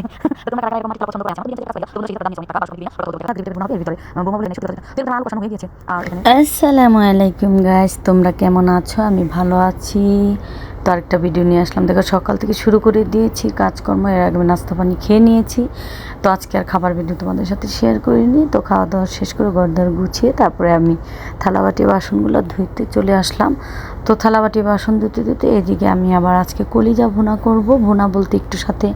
আসছি। তো তোমরা কারা কারা এরকম মাটির থালা পছন্দ করে আছো আমাদের কাছে তোমরা সেই দাম নিচে টাকা 12 মিলিয়ন টাকা গ্রেভি বোনা হবে এর ভিতরে বোমা বলে নেক্সট তো এটা আলু কষানো হয়ে গিয়েছে আর এখানে আসসালামু আলাইকুম গাইস, তোমরা কেমন আছো? আমি ভালো আছি। তো আরেকটা ভিডিও নিয়ে আসলাম। দেখো, সকাল থেকে শুরু করে দিয়েছি কাজকর্ম। এর আগে নাস্তা পানি খেয়ে নিয়েছি। তো আজকে আর খাবার ভিডিও তোমাদের সাথে শেয়ার করিনি। তো খাওয়া দাওয়া শেষ করে ঘরদর গুছিয়ে তারপরে আমি থালাবাটি বাসনগুলো ধুইতে চলে আসলাম। তো থালাবাটি বাসন ধুতে ধুতে এদিকে আমি আবার আজকে কলিজা ভুনা করব। ভুনা বলতে একটু সাথে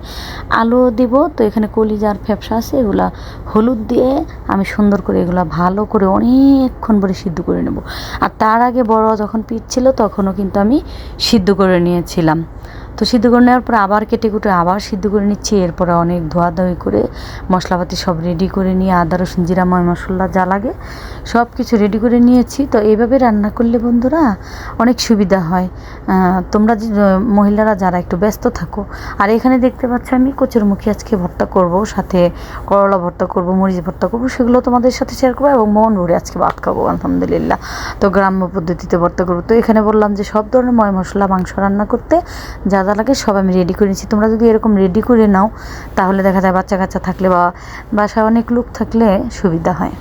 আলুও দিব। তো এখানে কলিজার ফ্যাপসা আছে, এগুলা হলুদ দিয়ে আমি সুন্দর করে এগুলা ভালো করে অনেকক্ষণ ধরে সিদ্ধ করে নেব। আর তার আগে বড় যখন পিঠ ছিল তখনও কিন্তু আমি সিদ্ধ করে নিয়েছিলাম। তো সিদ্ধ করে নেওয়ার পর আবার কেটে কুটে আবার সিদ্ধ করে নিচ্ছি। এরপরে অনেক ধোয়াধুয়ি করে মশলাপাতি সব রেডি করে নিয়ে আদা রসুন জিরা মশলা যা লাগে সব কিছু রেডি করে নিয়েছি। তো এইভাবে রান্না করলে বন্ধুরা অনেক সুবিধা হয়। তোমরা মহিলারা যারা একটু ব্যস্ত থাকো। আর এখানে দেখতে পাচ্ছ আমি কচুরমুখী আজকে ভর্তা করব, সাথে করলা ভর্তা করব, মরিচ ভর্তা করব, সেগুলো তোমাদের সাথে শেয়ার করবো। এবং মন ভরে আজকে ভাত খাবো আলহামদুলিল্লাহ। তো গ্রাম্য পদ্ধতিতে ভর্তা করবো। তো এখানে বললাম যে সব ধরনের মশলা মাংস রান্না করতে যা যা লাগে সব আমি রেডি করে নিচ্ছি। তোমরা যদি এরকম রেডি করে নাও তাহলে দেখা যায় বাচ্চা কাচ্চা থাকলে বা বাসায় অনেক লোক থাকলে সুবিধা হয়।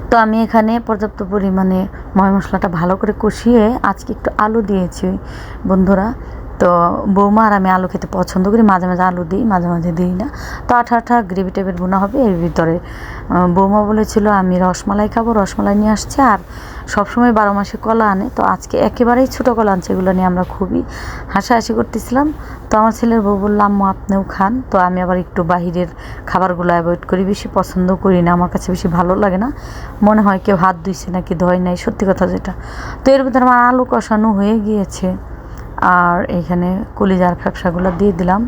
তো আমি এখানে পর্যাপ্ত পরিমাণে মশলাটা ভালো করে কষিয়ে আজকে একটু আলু দিয়েছি বন্ধুরা। তো বৌমা আর আমি আলু খেতে পছন্দ করি, মাঝে মাঝে আলু দিই, মাঝে মাঝে দিই না। তো আঠা আঠা গ্রেভি টাইপের বোনা হবে। এর ভিতরে বৌমা বলেছিল আমি রসমালাই খাবো, রসমালাই নিয়ে আসছে। আর সবসময় 12 মাসে কলা আনে, তো আজকে একেবারেই ছোটো কলা আনছে। এগুলো নিয়ে আমরা খুবই হাসাহাসি করতেছিলাম। তো আমার ছেলের বউ বললাম আম্মু আপনিও খান। তো আমি আবার একটু বাহিরের খাবারগুলো অ্যাভয়েড করি, বেশি পছন্দ করি না, আমার কাছে বেশি ভালো লাগে না। মনে হয় কেউ হাত ধুইছে নাকি ধয় নাই, সত্যি কথা যেটা। তো এর ভিতরে আমার আলু কষানো হয়ে গিয়েছে। আর এখানে কলিজার ফ্যাপসাগুলো দিয়ে দিলাম।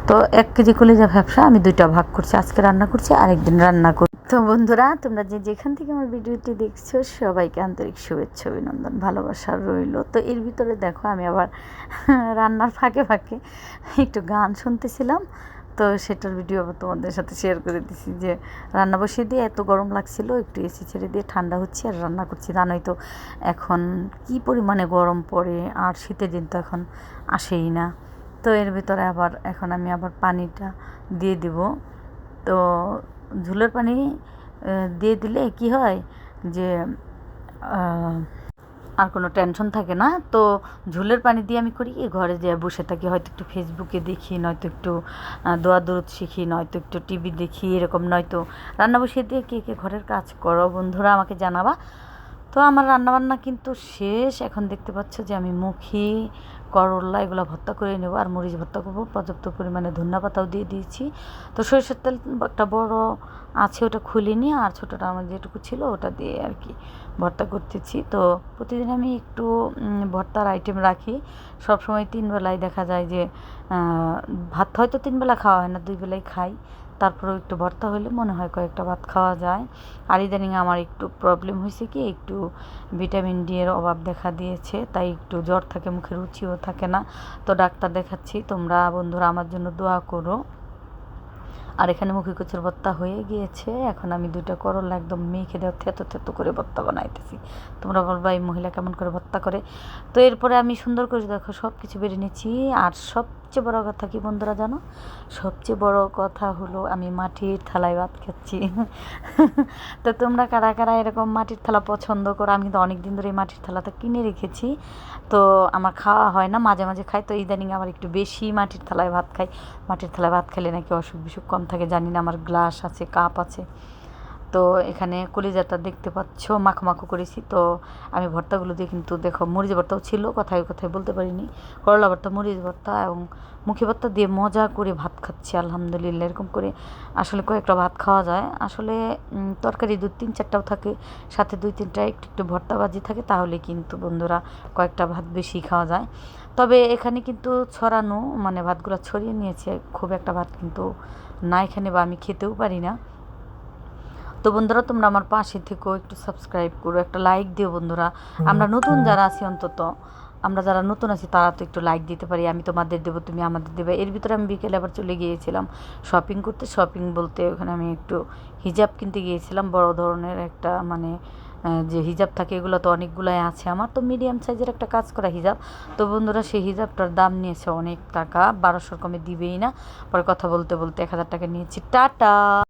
তো 1 কেজি কলিজা ফ্যাপসা আমি 2টা ভাগ করছি, আজকে রান্না করছি আর একদিন রান্না করি। তো বন্ধুরা, তোমরা যেখান থেকে আমার ভিডিওটি দেখছো সবাইকে আন্তরিক শুভেচ্ছা অভিনন্দন ভালোবাসা রইল। তো এর ভিতরে দেখো আমি আবার রান্নার ফাঁকে ফাঁকে একটু গান শুনতেছিলাম। তো সেটার ভিডিও আবার তোমাদের সাথে শেয়ার করে দিছি যে রান্না বসিয়ে দিয়ে এত গরম লাগছিল, একটু এসি ছেড়ে দিয়ে ঠান্ডা হচ্ছে আর রান্না করছি। জানোই তো এখন কি পরিমাণে গরম পড়ে, আর শীতের দিন তো এখন আসেই না। তো এর ভিতরে আবার এখন আমি আবার পানিটা দিয়ে দিব। তো ঝোলের পানি দিয়ে দিলে কি হয় যে আর কোনো টেনশন থাকে না। তো ঝোলের পানি দিয়ে আমি করি কি, ঘরে যেয়ে বসে থাকি, হয়তো একটু ফেসবুকে দেখি, নয়তো একটু দোয়া দরুদ শিখি, নয়তো একটু টিভি দেখি, এরকম। নয়তো রান্না বসিয়ে দিয়ে কে কে ঘরের কাজ করো বন্ধুরা আমাকে জানাবা। তো আমার রান্নাবান্না কিন্তু শেষ। এখন দেখতে পাচ্ছ যে আমি মুখি করলা এগুলো ভর্তা করে নেব আর মরিচ ভর্তা করবো। পর্যাপ্ত পরিমাণে ধনিয়া পাতাও দিয়ে দিয়েছি। তো সরিষার তেল একটা বড় আছে, ওটা খুলিনি, আর ছোটোটা আমার যেটুকু ছিল ওটা দিয়ে আর কি ভর্তা করতেছি। তো প্রতিদিন আমি একটু ভর্তার আইটেম রাখি। সবসময় 3 বেলায় দেখা যায় যে ভাত হয়তো 3 বেলা খাওয়া হয় না, 2 বেলাই খাই। তারপরেও একটু ভর্তা হলে মনে হয় কয়েকটা ভাত খাওয়া যায়। আর ইদানিং আমার একটু প্রবলেম হয়েছে কি, একটু ভিটামিন ডি এর অভাব দেখা দিয়েছে, তাই একটু জ্বর থাকে, মুখে রুচিও থাকে না। তো ডাক্তার দেখাচ্ছি। তোমরা বন্ধুরা আমার জন্য দোয়া করো। আর এখানে মুখি কচুর ভর্তা হয়ে গিয়েছে। এখন আমি 2টা করলা একদম মেখে দেওয়া থেতো থেতো করে ভর্তা বানাইতেছি। তোমরা বলবা এই মহিলা কেমন করে ভর্তা করে। তো এরপরে আমি সুন্দর করে দেখো সব কিছু বেড়ে নিচ্ছি। আর সবচেয়ে বড় কথা কি বন্ধুরা জানো, সবচেয়ে বড় কথা হলো আমি মাটির থালায় ভাত খাচ্ছি। তো তোমরা কারা কারা এরকম মাটির থালা পছন্দ করো? আমি কিন্তু অনেক দিন ধরে এই মাটির থালাটা কিনে রেখেছি। তো আমার খাওয়া হয় না, মাঝে মাঝে খাই। তো ইদানিং আবার একটু বেশি মাটির থালায় ভাত খাই। মাটির থালায় ভাত খেলে নাকি অসুখ বিসুখ কম থাকে, জানি না। আমার গ্লাস আছে, কাপ আছে। তো এখানে কলিজাটা দেখতে পাচ্ছ মাখো মাখো করেছি। তো আমি ভর্তাগুলো দিয়ে কিন্তু দেখো মরিচ ভর্তাও ছিল, কথায় কথায় বলতে পারিনি। করলা ভর্তা, মরিচ ভর্তা এবং মুখি ভর্তা দিয়ে মজা করে ভাত খাচ্ছি আলহামদুলিল্লাহ। এরকম করে আসলে কয়েকটা ভাত খাওয়া যায়। আসলে তরকারি 2-3-4টাও থাকে, সাথে 2-3টা একটু একটু ভর্তা ভাজি থাকে, তাহলে কিন্তু বন্ধুরা কয়েকটা ভাত বেশি খাওয়া যায়। তবে এখানে কিন্তু ছড়ানো মানে ভাতগুলো ছড়িয়ে নিয়েছে, খুব একটা ভাত কিন্তু না এখানে, বা আমি খেতেও পারি না। তো বন্ধুরা তোমরা আমার পাশে থেকেও একটু সাবস্ক্রাইব করো, একটা লাইক দিও বন্ধুরা। আমরা নতুন যারা আছি, অন্তত আমরা যারা নতুন আছি তারা তো একটু লাইক দিতে পারি। আমি তোমাদের দেবো, তুমি আমাদের দেবে। এর ভিতরে আমি বিকেলে আবার চলে গিয়েছিলাম শপিং করতে। শপিং বলতে ওখানে আমি একটু হিজাব কিনতে গিয়েছিলাম, বড় ধরনের একটা মানে যে হিজাব থাকে এগুলো তো অনেকগুলাই আছে, আমার তো মিডিয়াম সাইজের একটা কাজ করা হিজাব। তো বন্ধুরা সেই হিজাবটার দাম নিয়েছে অনেক টাকা, 1200 কমে দিবেই না। পরে কথা বলতে বলতে 1000 টাকা নিয়েছি। টাটা।